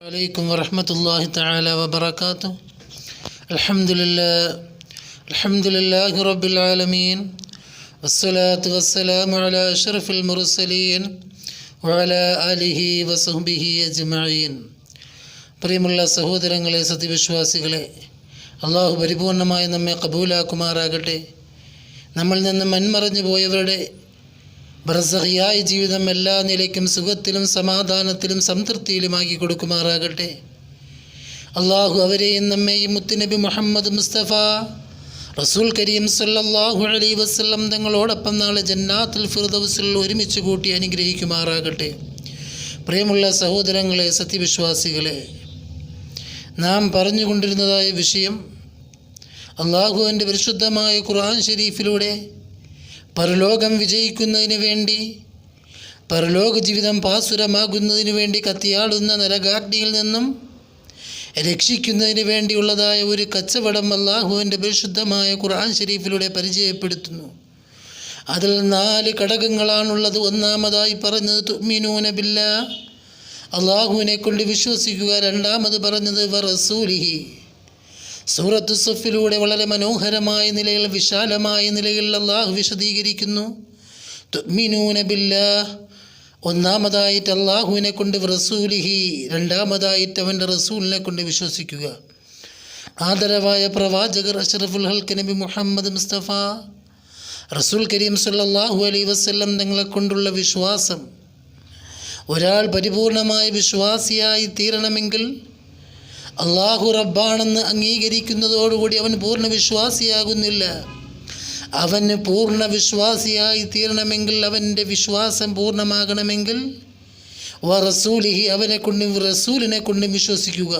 عليكم ورحمة الله تعالى وبركاته. الحمد لله رب العالمين والصلاة والسلام على أشرف المرسلين وعلى آله وصحبه أجمعين. പ്രിയമുള്ള സഹോദരങ്ങളെ, സത്യവിശ്വാസികളെ, അള്ളാഹു പരിപൂർണമായി നമ്മെ കബൂലാക്കുമാറാകട്ടെ. നമ്മൾ നിന്ന് മൺമറഞ്ഞു പോയവരുടെ ബർസഖിയായ ജീവിതം എല്ലാ നിലയ്ക്കും സുഖത്തിലും സമാധാനത്തിലും സംതൃപ്തിയിലുമാക്കി കൊടുക്കുമാറാകട്ടെ. അള്ളാഹു അവരെയും നമ്മെയും മുത്തുനബി മുഹമ്മദ് മുസ്തഫ റസൂൽ കരീം സല്ലല്ലാഹു അലൈഹി വസല്ലം തങ്ങളോടൊപ്പം നാളെ ജന്നാത്തുൽ ഫിർദൗസിൽ ഒരുമിച്ച് കൂട്ടി അനുഗ്രഹിക്കുമാറാകട്ടെ. പ്രിയമുള്ള സഹോദരങ്ങളെ, സത്യവിശ്വാസികളെ, നാം പറഞ്ഞുകൊണ്ടിരുന്നതായ വിഷയം അള്ളാഹുവിൻ്റെ പരിശുദ്ധമായ ഖുർആൻ ഷരീഫിലൂടെ പരലോകം വിജയിക്കുന്നതിന് വേണ്ടി, പരലോക ജീവിതം പാസുരമാകുന്നതിന് വേണ്ടി കത്തിയാളുന്ന നരകാഗ്നിയിൽ നിന്നും രക്ഷിക്കുന്നതിന് വേണ്ടിയുള്ളതായ ഒരു കച്ചവടം അള്ളാഹുവിൻ്റെ പരിശുദ്ധമായ ഖുർആൻ ഷരീഫിലൂടെ പരിചയപ്പെടുത്തുന്നു. അതിൽ 4 ഘടകങ്ങളാണുള്ളത്. ഒന്നാമതായി പറഞ്ഞത് തുഅ്മിനൂന ബില്ലാഹ്, അള്ളാഹുവിനെ കൊണ്ട് വിശ്വസിക്കുക. രണ്ടാമത് പറഞ്ഞത് വറസൂലിഹി. സൂറത്തു സഫിലൂടെ വളരെ മനോഹരമായ നിലയിൽ, വിശാലമായ നിലയിൽ അള്ളാഹു വിശദീകരിക്കുന്നു. തുഅ്മിനൂന ബില്ലാഹ്, ഒന്നാമതായിട്ട് അള്ളാഹുവിനെ കൊണ്ട്, റസൂലിഹി, രണ്ടാമതായിട്ട് അവൻ്റെ റസൂലിനെ കൊണ്ട് വിശ്വസിക്കുക. ആദരവായ പ്രവാചകർ അഷ്റഫുൽ ഹൽക്ക് നബി മുഹമ്മദ് മുസ്തഫ റസൂൽ കരീം സല്ലല്ലാഹു അലൈഹി വസല്ലം തങ്ങളെ കൊണ്ടുള്ള വിശ്വാസം, ഒരാൾ പരിപൂർണമായ വിശ്വാസിയായി തീരണമെങ്കിൽ അള്ളാഹു റബ്ബാണെന്ന് അംഗീകരിക്കുന്നതോടുകൂടി അവൻ പൂർണ്ണ വിശ്വാസിയാകുന്നില്ല. അവന് പൂർണ്ണ വിശ്വാസിയായി തീരണമെങ്കിൽ, അവൻ്റെ വിശ്വാസം പൂർണ്ണമാകണമെങ്കിൽ വറസൂലിഹി, അവനെ കൊണ്ടും റസൂലിനെ കൊണ്ടും വിശ്വസിക്കുക.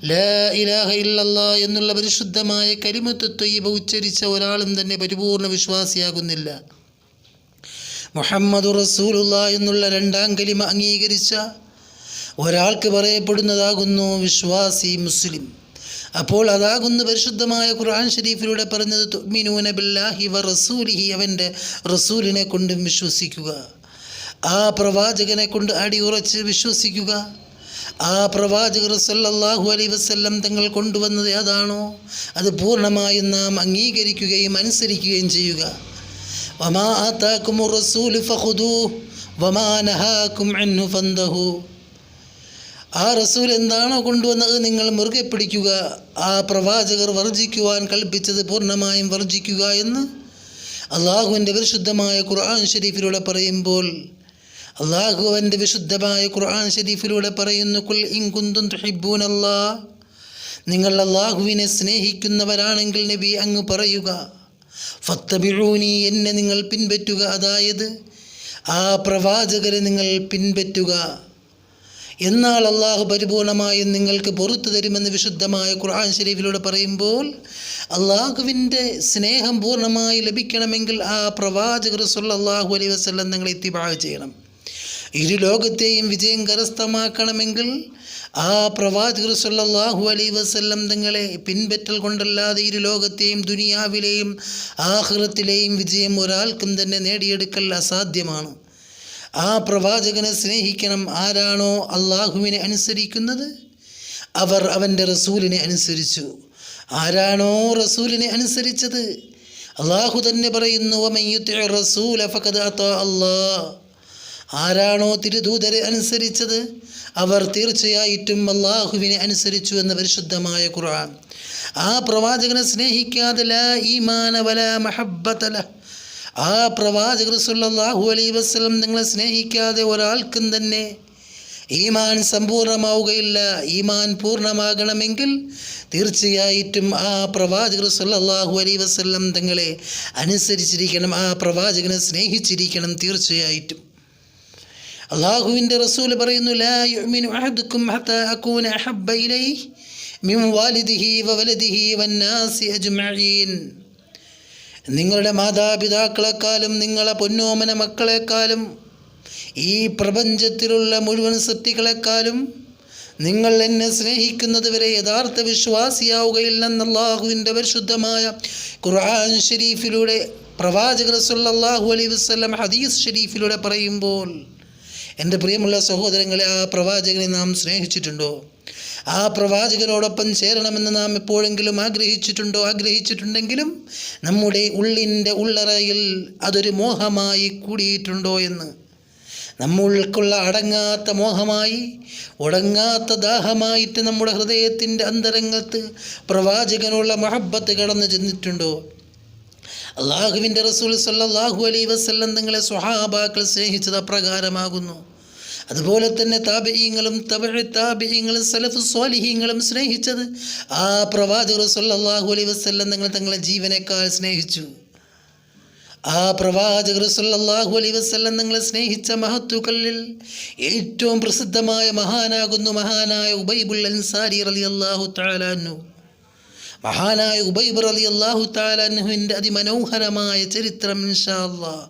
ലാ ഇലാഹ ഇല്ലല്ലാഹ് എന്നുള്ള പരിശുദ്ധമായ കലിമത്ത് ത്വയ്യിബ ഉച്ചരിച്ച ഒരാളും തന്നെ പരിപൂർണ്ണ വിശ്വാസിയാകുന്നില്ല. മുഹമ്മദുർ റസൂലുള്ളാഹ് എന്നുള്ള രണ്ടാം കലിമ അംഗീകരിച്ച ഒരാൾക്ക് പറയപ്പെടുന്നതാകുന്നു വിശ്വാസി, മുസ്ലിം. അപ്പോൾ അതാകുന്നു പരിശുദ്ധമായ ഖുർആൻ ഷരീഫിലൂടെ പറഞ്ഞത് തുഅ്മിനൂന ബില്ലാഹി വറസൂലിഹി, അവൻ്റെ റസൂലിനെ കൊണ്ടും വിശ്വസിക്കുക. ആ പ്രവാചകനെ കൊണ്ട് അടിയുറച്ച് വിശ്വസിക്കുക. ആ പ്രവാചകർ സല്ലല്ലാഹു അലൈഹി വസല്ലം തങ്ങൾ കൊണ്ടുവന്നത് ഏതാണോ അത് പൂർണ്ണമായും നാം അംഗീകരിക്കുകയും അനുസരിക്കുകയും ചെയ്യുക. വമാ ആതാകുമുർ റസൂലു ഫഖുദൂഹു വമാ നഹാകും അൻഹു ഫന്തഹു. ആ റസൂൽ എന്താണോ കൊണ്ടുവന്നത് നിങ്ങൾ മുറുകെ പിടിക്കുക. ആ പ്രവാചകർ വർജിക്കുവാൻ കൽപ്പിച്ചത് പൂർണ്ണമായും വർജിക്കുക എന്ന് അള്ളാഹുവിൻ്റെ പരിശുദ്ധമായ ഖുർആൻ ഷരീഫിലൂടെ പറയുമ്പോൾ, അള്ളാഹു അവൻ്റെ വിശുദ്ധമായ ഖുർആൻ ഷരീഫിലൂടെ പറയുന്നു, ഖുൽ ഇൻ കുന്തും തുഹിബ്ബൂനല്ലാഹ്, നിങ്ങൾ അള്ളാഹുവിനെ സ്നേഹിക്കുന്നവരാണെങ്കിൽ നബി അങ്ങ് പറയുക, ഫത്തബിഊനി, എന്നെ നിങ്ങൾ പിൻപറ്റുക. അതായത് ആ പ്രവാചകരെ നിങ്ങൾ പിൻപറ്റുക. എന്നാൽ അള്ളാഹു പരിപൂർണമായും നിങ്ങൾക്ക് പുറത്തു തരുമെന്ന് വിശുദ്ധമായ ഖുർആൻ ഷരീഫിലൂടെ പറയുമ്പോൾ, അള്ളാഹുവിൻ്റെ സ്നേഹം പൂർണ്ണമായി ലഭിക്കണമെങ്കിൽ ആ പ്രവാചകർ സല്ലല്ലാഹു അലൈഹി വസല്ലം നിങ്ങളെ ഇത്തിബാ ചെയ്യണം. ഇരു ലോകത്തെയും വിജയം കരസ്ഥമാക്കണമെങ്കിൽ ആ പ്രവാചകർ സല്ലല്ലാഹു അലൈഹി വസല്ലം തങ്ങളെ പിൻപറ്റൽ കൊണ്ടല്ലാതെ ഇരു ലോകത്തെയും ദുനിയാവിലെയും ആഖിറത്തിലെയും വിജയം ഒരാൾക്കും തന്നെ നേടിയെടുക്കൽ അസാധ്യമാണ്. ആ പ്രവാചകനെ സ്നേഹിക്കണം. ആരാണോ അള്ളാഹുവിനെ അനുസരിക്കുന്നത് അവർ അവൻ്റെ റസൂലിനെ അനുസരിച്ചു. ആരാണോ റസൂലിനെ അനുസരിച്ചത്, അള്ളാഹു തന്നെ പറയുന്നു, വമൻ യുതിഇ റസൂല ഫഖദ് അതാ അല്ലാഹ്. ആരാണോ തിരുദൂതരെ അനുസരിച്ചത് അവർ തീർച്ചയായിട്ടും അള്ളാഹുവിനെ അനുസരിച്ചു എന്ന പരിശുദ്ധമായ ഖുർആൻ. ആ പ്രവാചകനെ സ്നേഹിക്കാതെ ലാ ഈമാന വലാ മഹബ്ബത ലഹ്, ആ പ്രവാചകർ സല്ലല്ലാഹു അലൈഹി വസല്ലം നിങ്ങളെ സ്നേഹിക്കാതെ ഒരാൾക്കും തന്നെ ഈമാൻ സമ്പൂർണ്ണമാവുകയില്ല. ഈമാൻ പൂർണ്ണമാകണമെങ്കിൽ തീർച്ചയായിട്ടും ആ പ്രവാചകർ സല്ലല്ലാഹു അലൈഹി വസല്ലം തങ്ങളെ അനുസരിച്ചിരിക്കണം, ആ പ്രവാചകനെ സ്നേഹിച്ചിരിക്കണം തീർച്ചയായിട്ടും. അള്ളാഹുവിൻ്റെ റസൂൽ പറയുന്നു, ലാ യുഅ്മിനു അഹദുക്കും ഹത്താ അകൂന അഹബ്ബ ഇലൈഹി മിൻ വാലിദിഹി വവലദിഹി വന്നാസി അജ്മഈൻ. നിങ്ങളുടെ മാതാപിതാക്കളെക്കാളും നിങ്ങളെ പൊന്നോമന മക്കളെക്കാളും ഈ പ്രപഞ്ചത്തിലുള്ള മുഴുവൻ സൃഷ്ടികളെക്കാളും നിങ്ങൾ എന്നെ സ്നേഹിക്കുന്നത് വരെ യഥാർത്ഥ വിശ്വാസിയാവുകയില്ലെന്ന് അല്ലാഹുവിൻ്റെ പരിശുദ്ധമായ ഖുർആൻ ഷരീഫിലൂടെ പ്രവാചകർ സല്ലല്ലാഹു അലൈഹി വസല്ലം ഹദീസ് ഷരീഫിലൂടെ പറയുമ്പോൾ, എൻ്റെ പ്രിയമുള്ള സഹോദരങ്ങളെ, ആ പ്രവാചകനെ നാം സ്നേഹിച്ചിട്ടുണ്ടോ? ആ പ്രവാചകനോടൊപ്പം ചേരണമെന്ന് നാം എപ്പോഴെങ്കിലും ആഗ്രഹിച്ചിട്ടുണ്ടെങ്കിലും നമ്മുടെ ഉള്ളിൻ്റെ ഉള്ളറയിൽ അതൊരു മോഹമായി കൂടിയിട്ടുണ്ടോ എന്ന്, നമ്മൾക്കുള്ള അടങ്ങാത്ത മോഹമായി, ഒടങ്ങാത്ത ദാഹമായിട്ട് നമ്മുടെ ഹൃദയത്തിൻ്റെ അന്തരംഗത്ത് പ്രവാചകനുള്ള മഹബ്ബത്ത് കടന്നു ചെന്നിട്ടുണ്ടോ? അള്ളാഹുവിൻ്റെ റസൂൽ സല്ലല്ലാഹു അലൈഹി വസല്ലം തങ്ങളെ സ്വഹാബാക്കൾ സ്നേഹിച്ചത് അപ്രകാരമാകുന്നു. അതുപോലെ തന്നെ താബിഈങ്ങളും താബിഈങ്ങളും സലഫു സ്വാലിഹീങ്ങളും സ്നേഹിച്ചത് ആ പ്രവാചകർ സല്ലല്ലാഹു അലൈഹി വസല്ലം തങ്ങളെ ജീവനേക്കാൾ സ്നേഹിച്ചു. ആ പ്രവാചകർ സല്ലല്ലാഹു അലൈഹി വസല്ലം തങ്ങളെ സ്നേഹിച്ച മഹത്തുക്കളിൽ ഏറ്റവും പ്രസിദ്ധമായ മഹാനായ ഉബൈബുൽ അൻസാരി റളിയല്ലാഹു തആല അൻഹു. മഹാനായ ഉബൈബ് റളിയല്ലാഹു തആല അൻഹുവിൻ്റെ അതിമനോഹരമായ ചരിത്രം ഇൻഷാ അല്ലാഹ്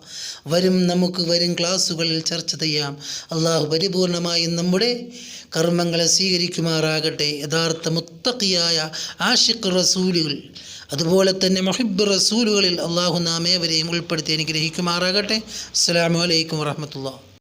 നമുക്ക് വരും ക്ലാസ്സുകളിൽ ചർച്ച ചെയ്യാം. അള്ളാഹു പരിപൂർണമായും നമ്മുടെ കർമ്മങ്ങളെ സ്വീകരിക്കുമാറാകട്ടെ. യഥാർത്ഥ മുത്തഖിയായ ആശിഖ് റസൂലുകൾ, അതുപോലെ തന്നെ മുഹിബ്ബ് റസൂലുകളിൽ അള്ളാഹു നാം ഏവരെയും ഉൾപ്പെടുത്തി അനുഗ്രഹിക്കുമാറാകട്ടെ. അസ്സലാമു അലൈക്കും വറഹ്മത്തുള്ളാഹി.